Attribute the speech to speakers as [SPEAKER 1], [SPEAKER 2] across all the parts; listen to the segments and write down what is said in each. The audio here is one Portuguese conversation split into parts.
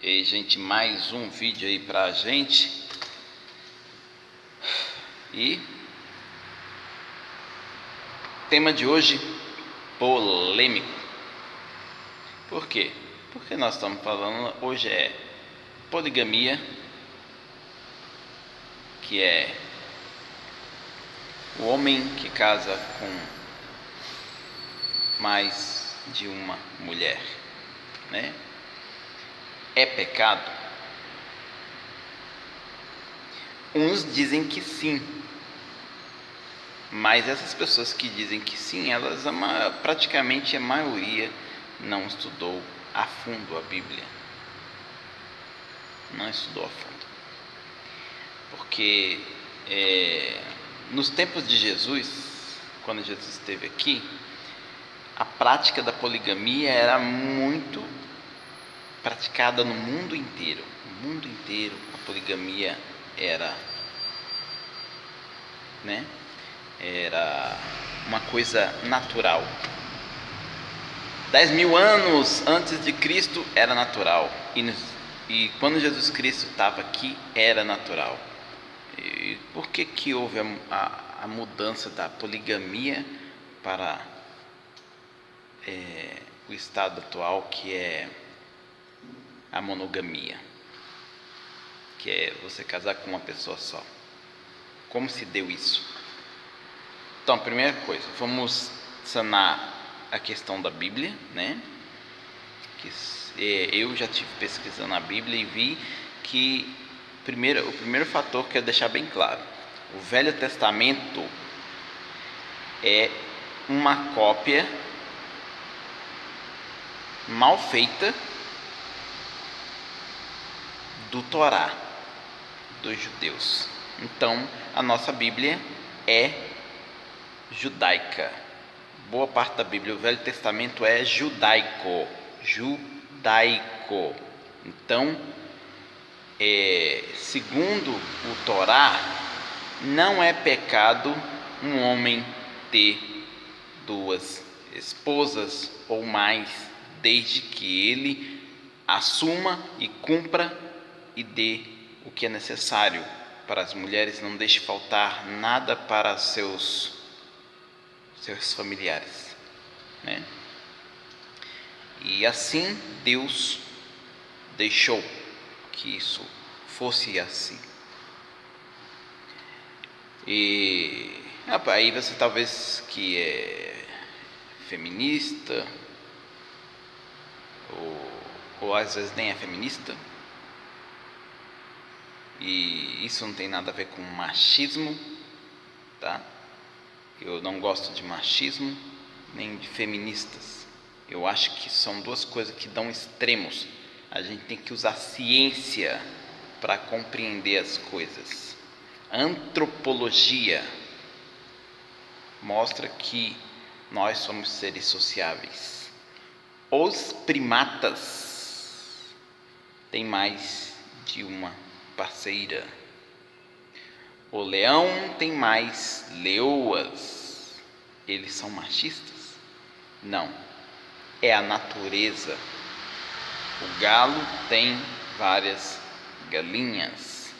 [SPEAKER 1] E gente, mais um vídeo aí pra gente. E tema de hoje, polêmico. Por quê? Porque nós estamos falando hoje poligamia, que é o homem que casa com mais de uma mulher, né? É pecado? Uns dizem que sim, mas essas pessoas que dizem que sim, elas praticamente a maioria não estudou a fundo a Bíblia. Não estudou a fundo. Porque nos tempos de Jesus, quando Jesus esteve aqui, a prática da poligamia era muito praticada no mundo inteiro. No mundo inteiro a poligamia era uma coisa natural. 10.000 anos antes de Cristo era natural, e quando Jesus Cristo estava aqui era natural. E por que houve a mudança da poligamia para o estado atual, que é a monogamia, que é você casar com uma pessoa só? Como se deu isso? Então, primeira coisa, vamos sanar a questão da Bíblia, né? Eu já estive pesquisando a Bíblia e vi que o primeiro fator que eu quero deixar bem claro: o Velho Testamento é uma cópia mal feita do Torá dos judeus. Então, a nossa Bíblia é judaica. Boa parte da Bíblia, o Velho Testamento é judaico. Então, segundo o Torá, não é pecado um homem ter duas esposas ou mais, desde que ele assuma e cumpra e dê o que é necessário para as mulheres, não deixe faltar nada para seus familiares, né? E assim Deus deixou que isso fosse assim. E aí você talvez que é feminista, ou às vezes nem é feminista, e isso não tem nada a ver com machismo, tá? Eu não gosto de machismo nem de feministas. Eu acho que são duas coisas que dão extremos. A gente tem que usar ciência para compreender as coisas. A antropologia mostra que nós somos seres sociáveis. Os primatas têm mais de uma parceira. O leão tem mais leoas. Eles são machistas? Não. É a natureza. O galo tem várias galinhas.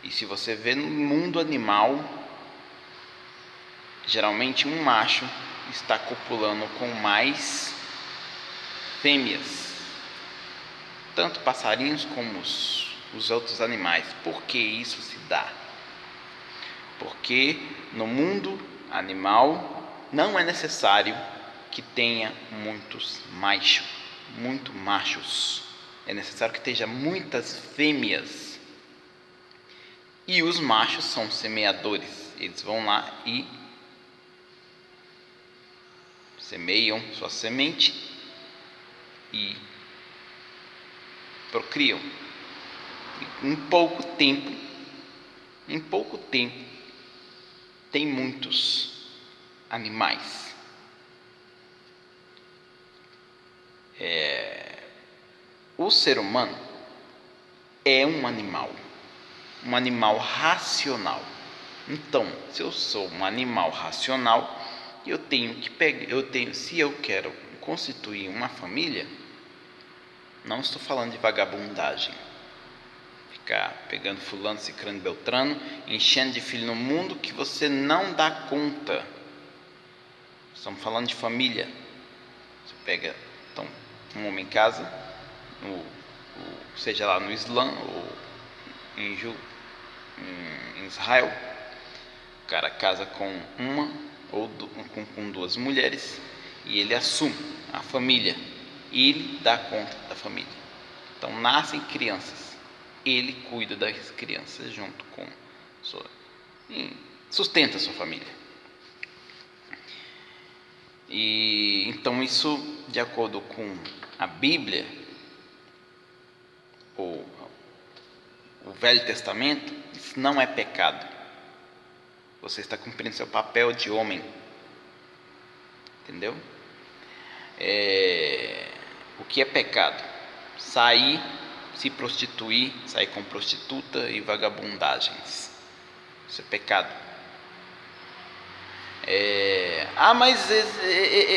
[SPEAKER 1] E se você vê no mundo animal, geralmente um macho está copulando com mais fêmeas, tanto passarinhos como os outros animais. Por que isso se dá? Porque no mundo animal não é necessário que tenha muitos machos. É necessário que tenha muitas fêmeas. E os machos são semeadores. Eles vão lá e semeiam sua semente e procriam. Em pouco tempo, tem muitos animais. O ser humano é um animal racional. Então, se eu sou um animal racional, se eu quero constituir uma família, Não estou falando de vagabundagem, ficar pegando fulano, cicrano, beltrano, enchendo de filho no mundo que você não dá conta. Estamos falando de família. Você pega então um homem em casa, seja lá no Islã ou em Israel, o cara casa com uma ou com duas mulheres e ele assume a família, ele dá conta da família. Então nascem crianças, ele cuida das crianças junto com sustenta a sua família. E então isso, de acordo com a Bíblia, o Velho Testamento, isso não é pecado. Você está cumprindo seu papel de homem, entendeu? O que é pecado? Sair, se prostituir, sair com prostituta e vagabundagens. Isso é pecado. Mas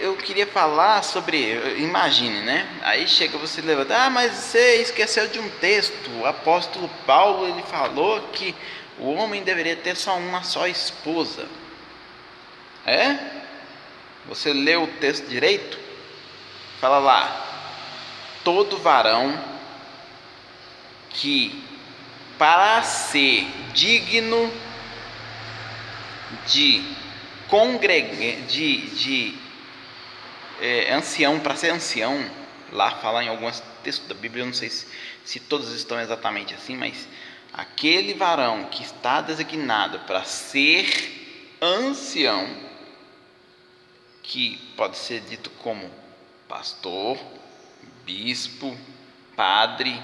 [SPEAKER 1] eu queria falar sobre, imagine, né? Aí chega você e levanta, mas você esqueceu de um texto. O apóstolo Paulo, ele falou que o homem deveria ter uma só esposa. Você leu o texto direito? Fala lá: todo varão que, para ser digno de ancião, para ser ancião, lá falar em alguns textos da Bíblia, eu não sei se todos estão exatamente assim, mas aquele varão que está designado para ser ancião, que pode ser dito como pastor, bispo, padre,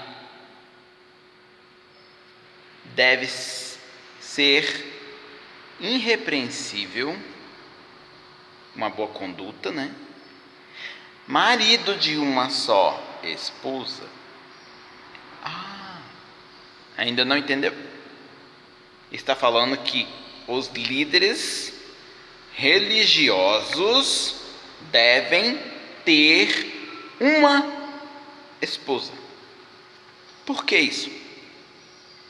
[SPEAKER 1] deve ser irrepreensível, uma boa conduta, né? Marido de uma só esposa. Ainda não entendeu? Está falando que os líderes religiosos devem ter uma esposa. Por que isso?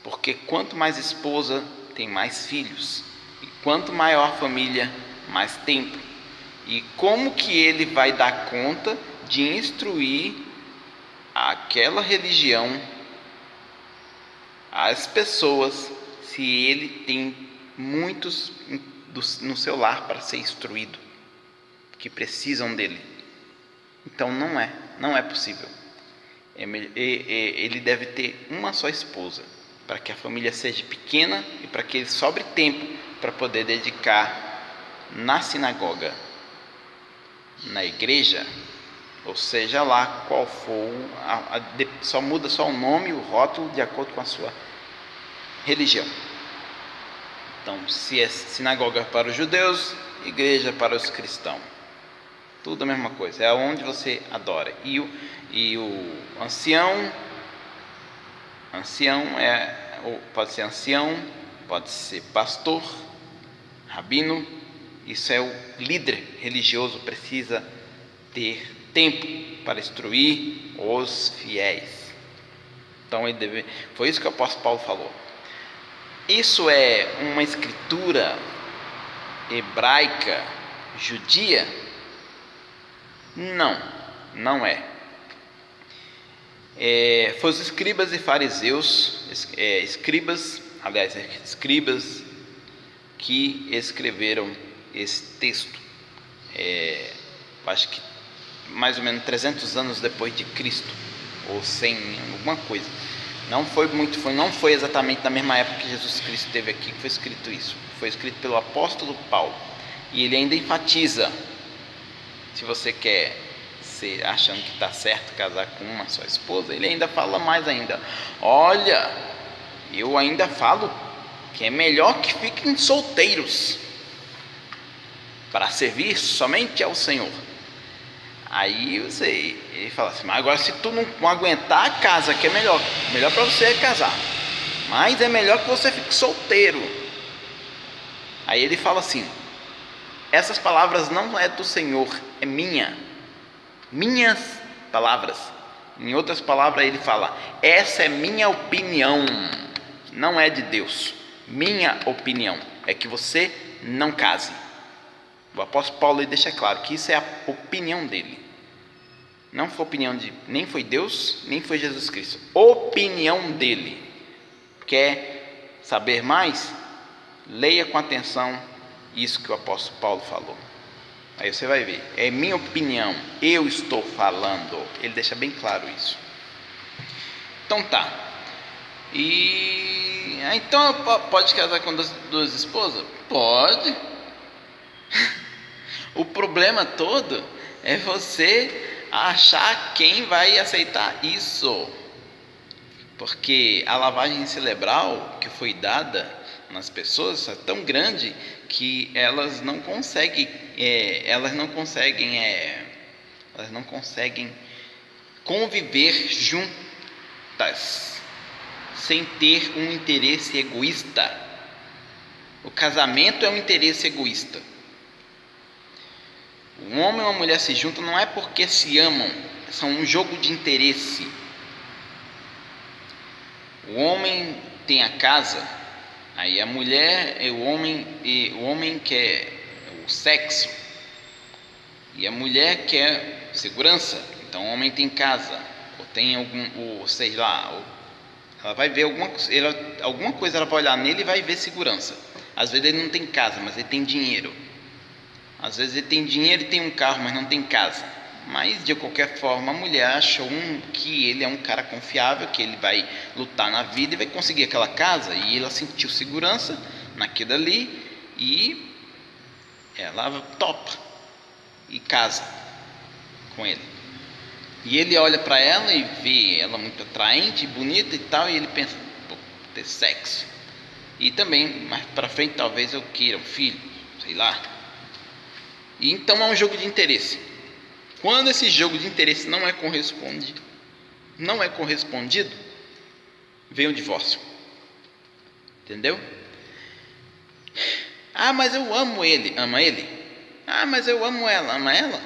[SPEAKER 1] Porque quanto mais esposa, tem mais filhos. E quanto maior a família, mais tempo. E como que ele vai dar conta de instruir aquela religião, as pessoas, se ele tem muitos no seu lar para ser instruído, que precisam dele? Então não é possível. Ele deve ter uma só esposa, para que a família seja pequena e para que ele sobre tempo para poder dedicar na sinagoga, na igreja, ou seja lá qual for, só muda só o nome e o rótulo de acordo com a sua religião. Então, se é sinagoga para os judeus, igreja para os cristãos, tudo a mesma coisa, é onde você adora. E o ancião pode ser ancião, pode ser pastor, rabino. Isso é o líder religioso, precisa ter tempo para instruir os fiéis. Então foi isso que o apóstolo Paulo falou. Isso é uma escritura hebraica, judia? Não é. Foi os escribas e fariseus, escribas que escreveram esse texto, acho que mais ou menos 300 anos depois de Cristo, ou 100, alguma coisa. Não foi exatamente na mesma época que Jesus Cristo esteve aqui que foi escrito isso. Foi escrito pelo apóstolo Paulo, e ele ainda enfatiza: se você quer ser, achando que está certo casar com uma só esposa, ele ainda fala mais ainda: olha, eu ainda falo que é melhor que fiquem solteiros para servir somente ao Senhor. Aí ele fala assim: mas agora se tu não aguentar a casa, que é melhor para você é casar, mas é melhor que você fique solteiro. Aí ele fala assim: essas palavras não é do Senhor, é minhas palavras. Em outras palavras, ele fala: essa é minha opinião, não é de Deus. Minha opinião é que você não case. O apóstolo Paulo ele deixa claro que isso é a opinião dele. Não foi opinião de nem foi Deus, nem foi Jesus Cristo. Opinião dele. Quer saber mais? Leia com atenção isso que o apóstolo Paulo falou. Aí você vai ver. É minha opinião. Eu estou falando. Ele deixa bem claro isso. Então tá. E então pode casar com duas esposas? Pode. O problema todo é você achar quem vai aceitar isso, porque a lavagem cerebral que foi dada nas pessoas é tão grande que elas não conseguem conviver juntas sem ter um interesse egoísta. O casamento é um interesse egoísta. Um homem e uma mulher se juntam não é porque se amam, são um jogo de interesse. O homem tem a casa, aí a mulher, o homem quer o sexo e a mulher quer segurança. Então o homem tem casa, ou tem ela vai ver alguma coisa, ela vai olhar nele e vai ver segurança. Às vezes ele não tem casa, mas ele tem dinheiro. Às vezes ele tem dinheiro e tem um carro, mas não tem casa. Mas de qualquer forma a mulher achou que ele é um cara confiável, que ele vai lutar na vida e vai conseguir aquela casa. E ela sentiu segurança naquilo ali e ela topa e casa com ele. E ele olha para ela e vê ela muito atraente, bonita e tal, e ele pensa: vou ter sexo. E também mais para frente talvez eu queira um filho, sei lá. E então é um jogo de interesse. Quando esse jogo de interesse não é correspondido, vem o divórcio. Entendeu? Ah, mas eu amo ele. Ama ele? Ah, mas eu amo ela. Ama ela?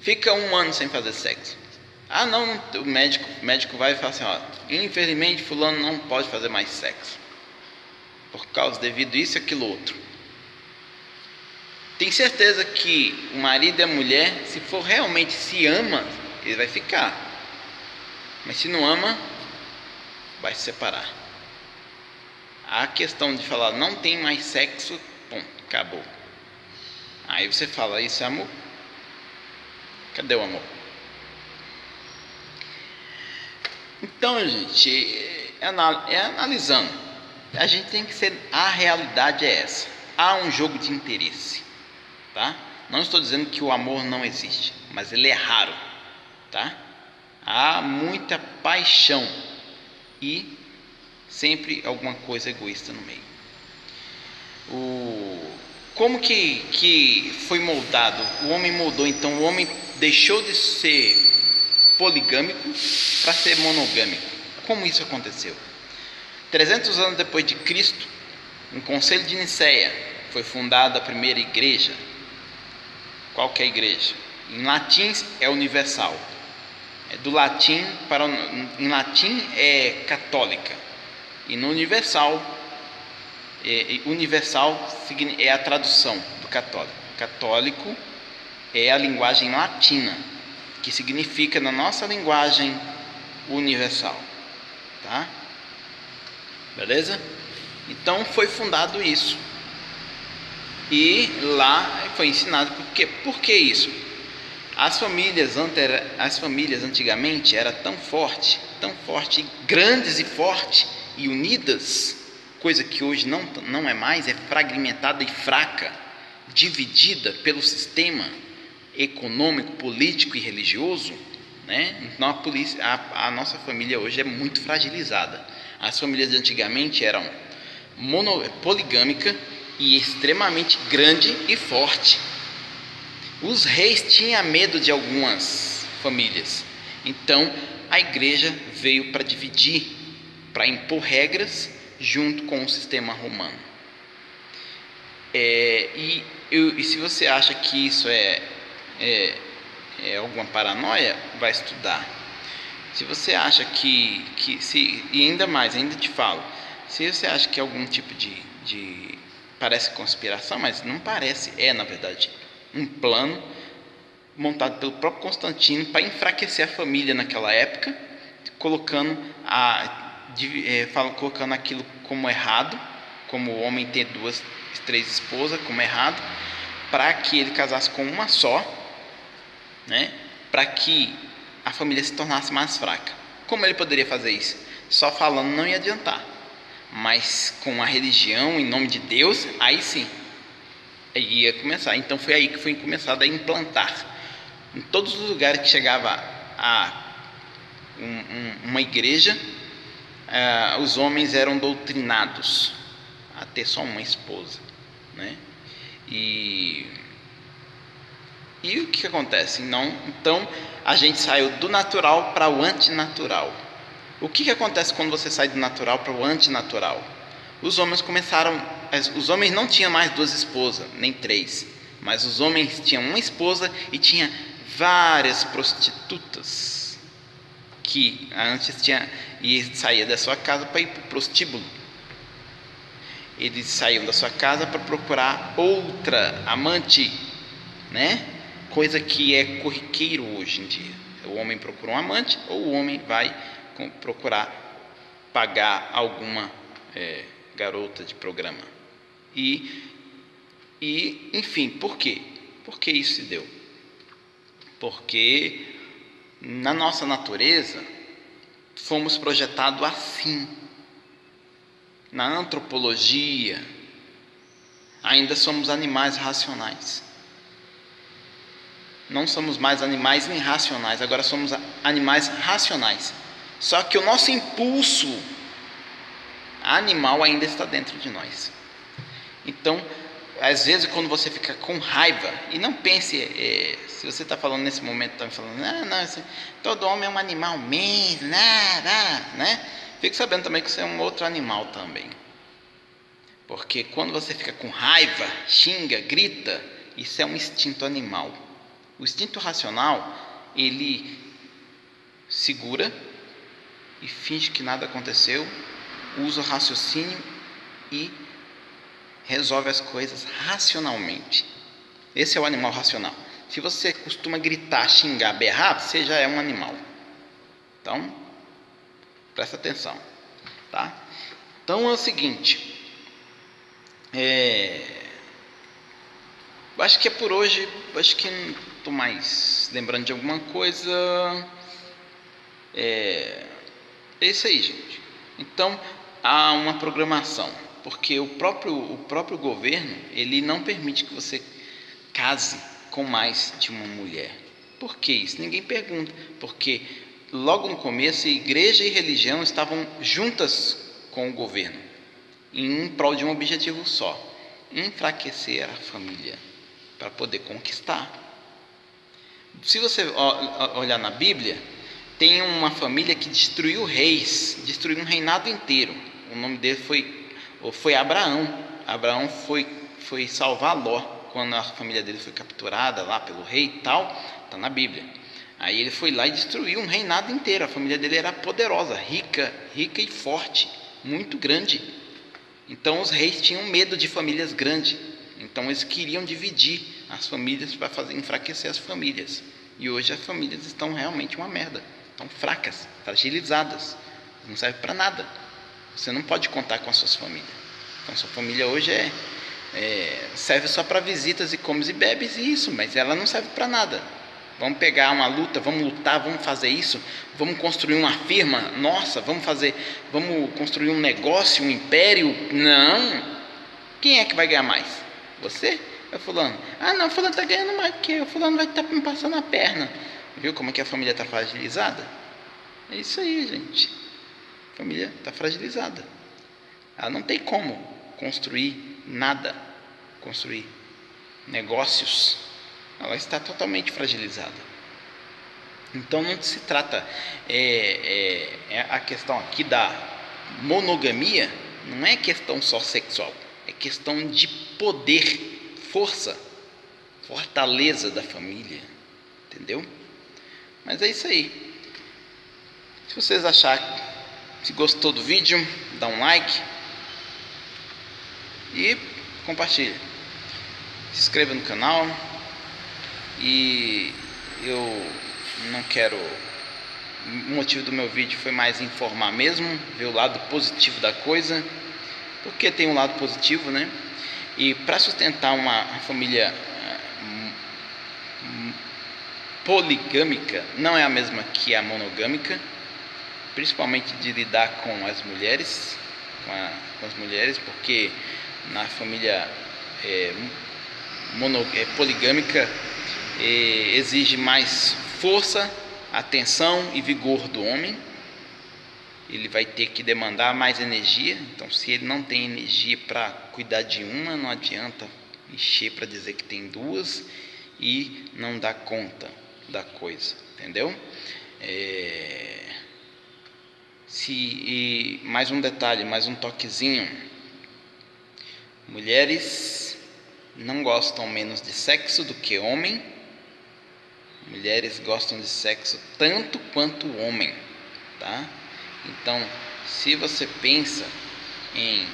[SPEAKER 1] Fica 1 ano sem fazer sexo. Ah, não, o médico vai e fala assim: ó, infelizmente fulano não pode fazer mais sexo por causa devido a isso e aquilo outro. Tem certeza que o marido e a mulher, se for realmente se ama, ele vai ficar. Mas se não ama, vai se separar. A questão de falar não tem mais sexo, pum, acabou. Aí você fala: isso é amor? Cadê o amor? Então, gente, analisando, a gente tem que ser, a realidade é essa. Há um jogo de interesse. Tá? Não estou dizendo que o amor não existe, mas ele é raro, tá? Há muita paixão e sempre alguma coisa egoísta no meio. Como que foi moldado? O homem moldou, então o homem deixou de ser poligâmico para ser monogâmico. Como isso aconteceu? 300 anos depois de Cristo, no Concílio de Nicéia, foi fundada a primeira igreja. Qual que é a igreja? Em latim é universal. Do latim em latim é católica. E no universal é a tradução do católico. Católico é a linguagem latina, que significa na nossa linguagem universal, tá? Beleza? Então foi fundado isso. E lá foi ensinado por que isso? As famílias antigamente eram tão forte, grandes e fortes e unidas, coisa que hoje não é mais, é fragmentada e fraca, dividida pelo sistema econômico, político e religioso, né? Então a nossa família hoje é muito fragilizada. As famílias de antigamente eram poligâmicas e extremamente grande e forte. Os reis tinham medo de algumas famílias, então a igreja veio para dividir, para impor regras junto com o sistema romano. E se você acha que isso alguma paranoia, vai estudar. Se você acha e ainda mais, ainda te falo, se você acha que é algum tipo de parece conspiração, mas não parece, na verdade um plano montado pelo próprio Constantino para enfraquecer a família naquela época, colocando colocando aquilo como errado, como o homem ter 2, 3 esposas como errado, para que ele casasse com uma só, né? Para que a família se tornasse mais fraca. Como ele poderia fazer isso? Só falando não ia adiantar, mas com a religião em nome de Deus, aí sim ia começar. Então foi aí que foi começado a implantar em todos os lugares que chegava a uma igreja, os homens eram doutrinados a ter só uma esposa, né? E o que acontece? Então a gente saiu do natural para o antinatural. O que acontece quando você sai do natural para o antinatural? Os homens não tinham mais 2 esposas, nem 3, mas os homens tinham uma esposa e tinha várias prostitutas, que antes saía da sua casa para ir para o prostíbulo. Eles saíam da sua casa para procurar outra amante, né? Coisa que é corriqueiro hoje em dia. O homem procura um amante, ou o homem vai procurar pagar alguma garota de programa. Enfim, por quê? Por que isso se deu? Porque na nossa natureza fomos projetados assim. Na antropologia ainda somos animais racionais. Não somos mais animais nem racionais, agora somos animais racionais. Só que o nosso impulso animal ainda está dentro de nós. Então, às vezes quando você fica com raiva, e não pense, se você está falando nesse momento, está falando, todo homem é um animal mesmo, né? Fique sabendo também que você é um outro animal também. Porque quando você fica com raiva, xinga, grita, isso é um instinto animal. O instinto racional, ele segura e finge que nada aconteceu, usa o raciocínio e resolve as coisas racionalmente. Esse é o animal racional. Se você costuma gritar, xingar, berrar, você já é um animal. Então, presta atenção, tá? Então é o seguinte, acho que é por hoje, acho que não estou mais lembrando de alguma coisa. É isso aí, gente. Então há uma programação, porque o próprio governo, ele não permite que você case com mais de uma mulher. Por que isso? Ninguém pergunta. Porque logo no começo, a igreja e a religião estavam juntas com o governo, em prol de um objetivo só: enfraquecer a família, para poder conquistar. Se você olhar na Bíblia, tem uma família que destruiu reis, destruiu um reinado inteiro. O nome dele foi Abraão. Abraão foi salvar Ló, quando a família dele foi capturada lá pelo rei e tal, está na Bíblia. Aí ele foi lá e destruiu um reinado inteiro. A família dele era poderosa, rica e forte, muito grande. Então os reis tinham medo de famílias grandes. Então eles queriam dividir as famílias para enfraquecer as famílias. E hoje as famílias estão realmente uma merda. Estão fracas, fragilizadas. Não serve para nada. Você não pode contar com as suas famílias. Então sua família hoje serve só para visitas e comes e bebes e isso, mas ela não serve para nada. Vamos pegar uma luta, vamos lutar, vamos fazer isso, vamos construir uma firma, nossa, vamos construir um negócio, um império. Não. Quem é que vai ganhar mais? Você? É fulano? Não, fulano está ganhando mais que o fulano vai estar me passando a perna. Viu como é que a família está fragilizada? É isso aí, gente. A família está fragilizada. Ela não tem como construir nada, construir negócios. Ela está totalmente fragilizada. Então não se trata, a questão aqui da monogamia não é questão só sexual, é questão de poder, força, fortaleza da família. entendeu? Mas é isso aí. Se vocês se gostou do vídeo, dá um like e compartilha. Se inscreva no canal. E eu não quero... O motivo do meu vídeo foi mais informar mesmo, ver o lado positivo da coisa, porque tem um lado positivo, né? E para sustentar uma família poligâmica não é a mesma que a monogâmica, principalmente de lidar com as mulheres, porque na família poligâmica exige mais força, atenção e vigor do homem. Ele vai ter que demandar mais energia. Então, se ele não tem energia para cuidar de uma, não adianta encher para dizer que tem duas e não dá conta da coisa, entendeu? E mais um detalhe, mais um toquezinho: mulheres não gostam menos de sexo do que homem. Mulheres gostam de sexo tanto quanto o homem, tá? Então, se você pensa em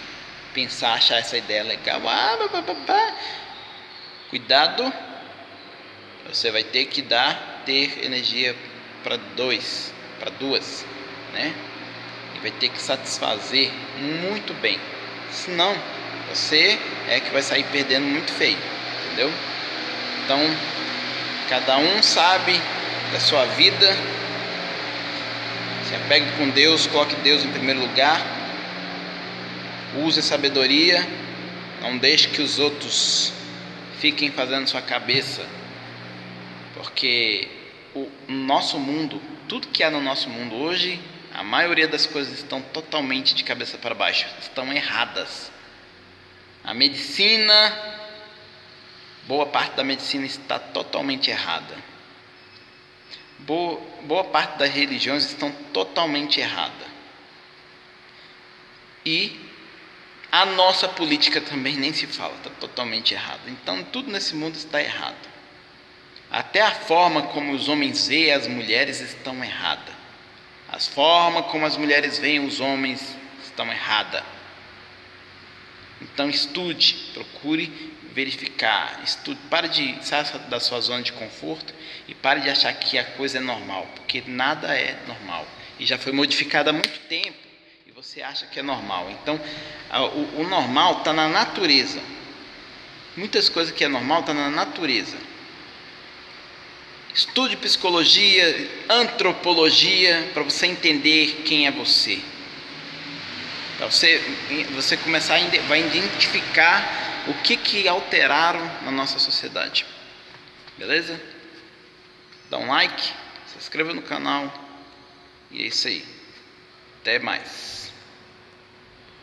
[SPEAKER 1] achar essa ideia legal, cuidado, você vai ter que ter energia para duas, né? E vai ter que satisfazer muito bem, senão você é que vai sair perdendo muito feio, entendeu? Então, cada um sabe da sua vida. Se apegue com Deus, coloque Deus em primeiro lugar. Use a sabedoria. Não deixe que os outros fiquem fazendo sua cabeça. Porque o nosso mundo, tudo que há no nosso mundo hoje, a maioria das coisas estão totalmente de cabeça para baixo. Estão erradas. A medicina... Boa parte da medicina está totalmente errada. Boa parte das religiões estão totalmente erradas. E a nossa política também nem se fala, está totalmente errada. Então tudo nesse mundo está errado. Até a forma como os homens veem as mulheres estão errada. As formas como as mulheres veem os homens estão erradas. Então estude, procure verificar, estude, pare de sair da sua zona de conforto e pare de achar que a coisa é normal, porque nada é normal e já foi modificado há muito tempo e você acha que é normal. Então o normal está na natureza. Muitas coisas que é normal estão na natureza. Estude psicologia, antropologia, para você entender quem é você. Para você começar vai identificar o que alteraram na nossa sociedade. Beleza? Dá um like, se inscreva no canal. E é isso aí. Até mais.